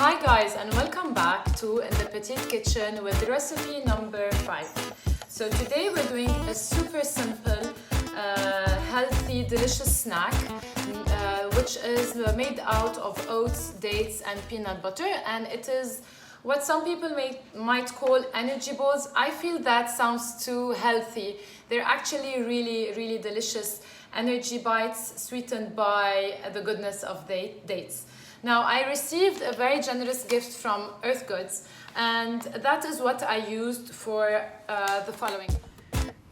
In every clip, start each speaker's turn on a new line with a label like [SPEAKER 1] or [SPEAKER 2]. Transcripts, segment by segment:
[SPEAKER 1] Hi guys, and welcome back to In the Petite Kitchen with recipe number 5. So today we're doing a super simple, healthy, delicious snack which is made out of oats, dates and peanut butter, and it is what some people might call energy balls. I feel that sounds too healthy. They're actually really delicious energy bites sweetened by the goodness of dates. Now, I received a very generous gift from Earth Goods, and that is what I used for the following.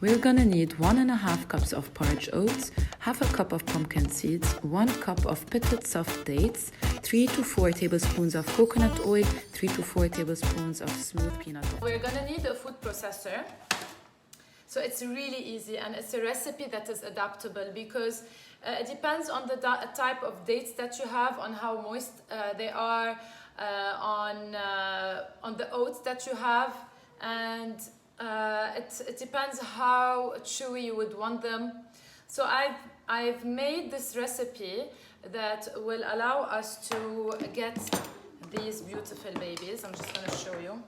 [SPEAKER 2] We're gonna need 1.5 cups of porridge oats, half a cup of pumpkin seeds, 1 cup of pitted soft dates, 3 to 4 tablespoons of coconut oil, 3 to 4 tablespoons of smooth peanut butter.
[SPEAKER 1] We're gonna need a food processor. So it's really easy, and it's a recipe that is adaptable because it depends on the type of dates that you have, on how moist they are, on the oats that you have, and it depends how chewy you would want them. So I've made this recipe that will allow us to get these beautiful babies. I'm just going to show you.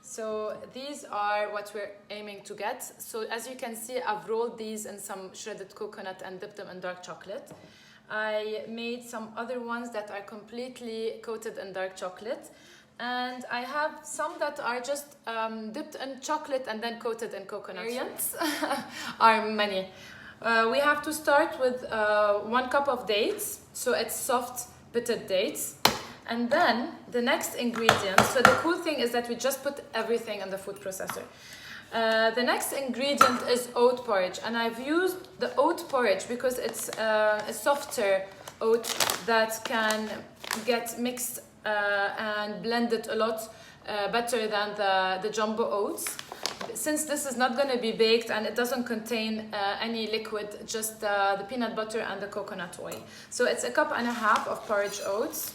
[SPEAKER 1] So these are what we're aiming to get. So as you can see, I've rolled these in some shredded coconut and dipped them in dark chocolate. I made some other ones that are completely coated in dark chocolate. And I have some that are just dipped in chocolate and then coated in coconut. Variants are many. We have to start with 1 cup of dates. So it's soft pitted dates. And then the next ingredient, so the cool thing is that we just put everything in the food processor. The next ingredient is oat porridge, and I've used the oat porridge because it's a softer oat that can get mixed and blended a lot better than the jumbo oats. Since this is not going to be baked and it doesn't contain any liquid, just the peanut butter and the coconut oil. So it's 1.5 cups of porridge oats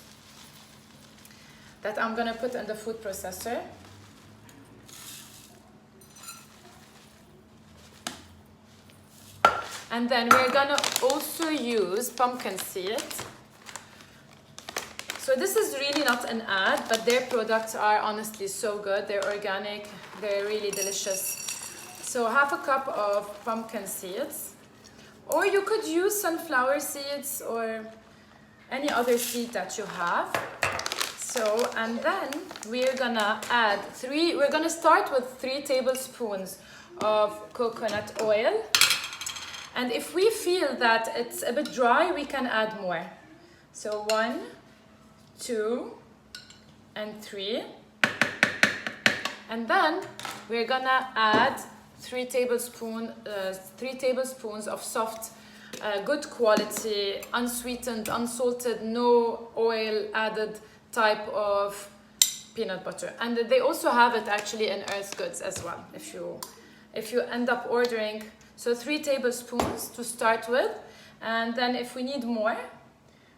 [SPEAKER 1] that I'm gonna put in the food processor. And then we're gonna also use pumpkin seed. So this is really not an ad, but their products are honestly so good. They're organic, they're really delicious. So 1/2 cup of pumpkin seeds. Or you could use sunflower seeds or any other seed that you have. So, and then we're gonna start with 3 tablespoons of coconut oil. And if we feel that it's a bit dry, we can add more. So 1, 2, and 3. And then we're gonna add 3 tablespoons of soft, good quality, unsweetened, unsalted, no oil added type of peanut butter. And they also have it actually in Earth Goods as well, if you end up ordering. So 3 tablespoons to start with, and then if we need more,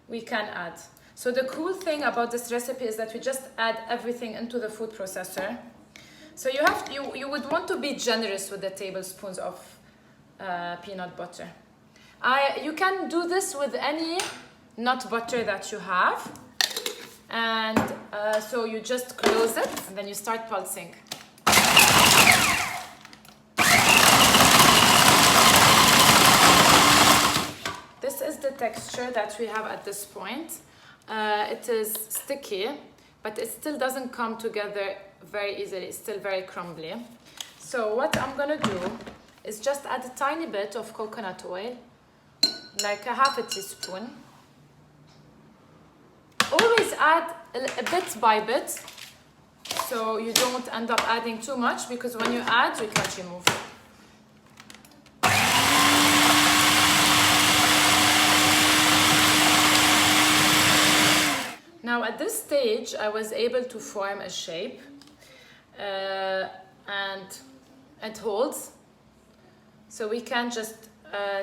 [SPEAKER 1] we can add. So the cool thing about this recipe is that we just add everything into the food processor. So you would want to be generous with the tablespoons of peanut butter. You can do this with any nut butter that you have. And so you just close it and then you start pulsing. This is the texture that we have at this point. It is sticky, but it still doesn't come together very easily. It's still very crumbly. So what I'm gonna do is just add a tiny bit of coconut oil, like 1/2 teaspoon. Always add a bit by bit, so you don't end up adding too much, because when you add, you can't remove. Now at this stage, I was able to form a shape, and it holds. So we can just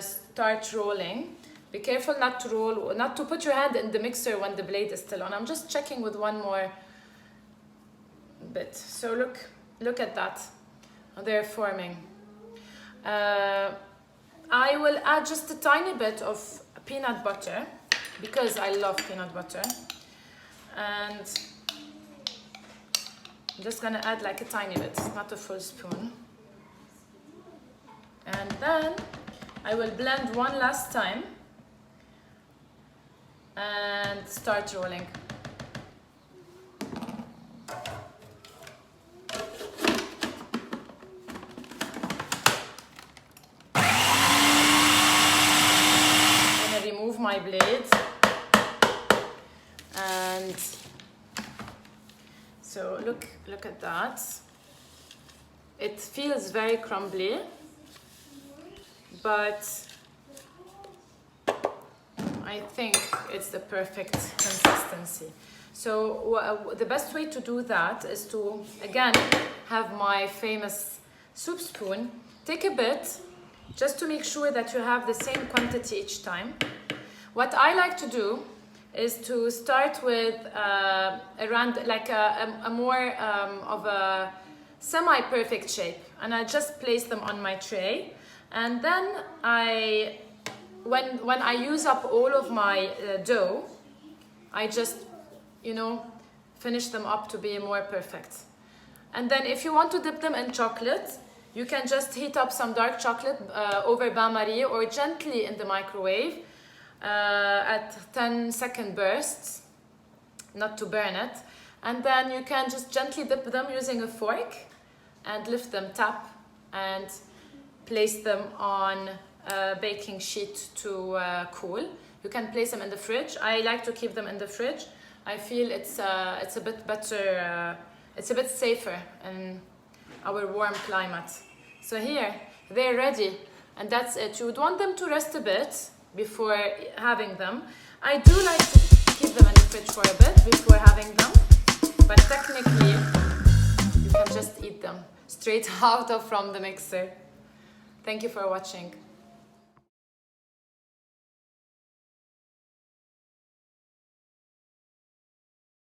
[SPEAKER 1] start rolling. Be careful not to put your hand in the mixer when the blade is still on. I'm just checking with one more bit. So look at that. They're forming. I will add just a tiny bit of peanut butter because I love peanut butter. And I'm just gonna add like a tiny bit, not a full spoon. And then I will blend one last time and start rolling. I'm gonna remove my blade. And so look at that. It feels very crumbly, but I think it's the perfect consistency. So the best way to do that is to, again, have my famous soup spoon. Take a bit, just to make sure that you have the same quantity each time. What I like to do is to start with around like a more of a semi-perfect shape, and I just place them on my tray, and then when I use up all of my dough, I just, you know, finish them up to be more perfect. And then if you want to dip them in chocolate, you can just heat up some dark chocolate over bain-marie or gently in the microwave at 10-second bursts, not to burn it. And then you can just gently dip them using a fork and lift them, tap, and place them on a baking sheet to cool. You can place them in the fridge. I like to keep them in the fridge. I feel it's a bit better, it's a bit safer in our warm climate. So here, they're ready, and that's it. You would want them to rest a bit before having them. I do like to keep them in the fridge for a bit before having them, but technically you can just eat them straight out from the mixer. Thank you for watching.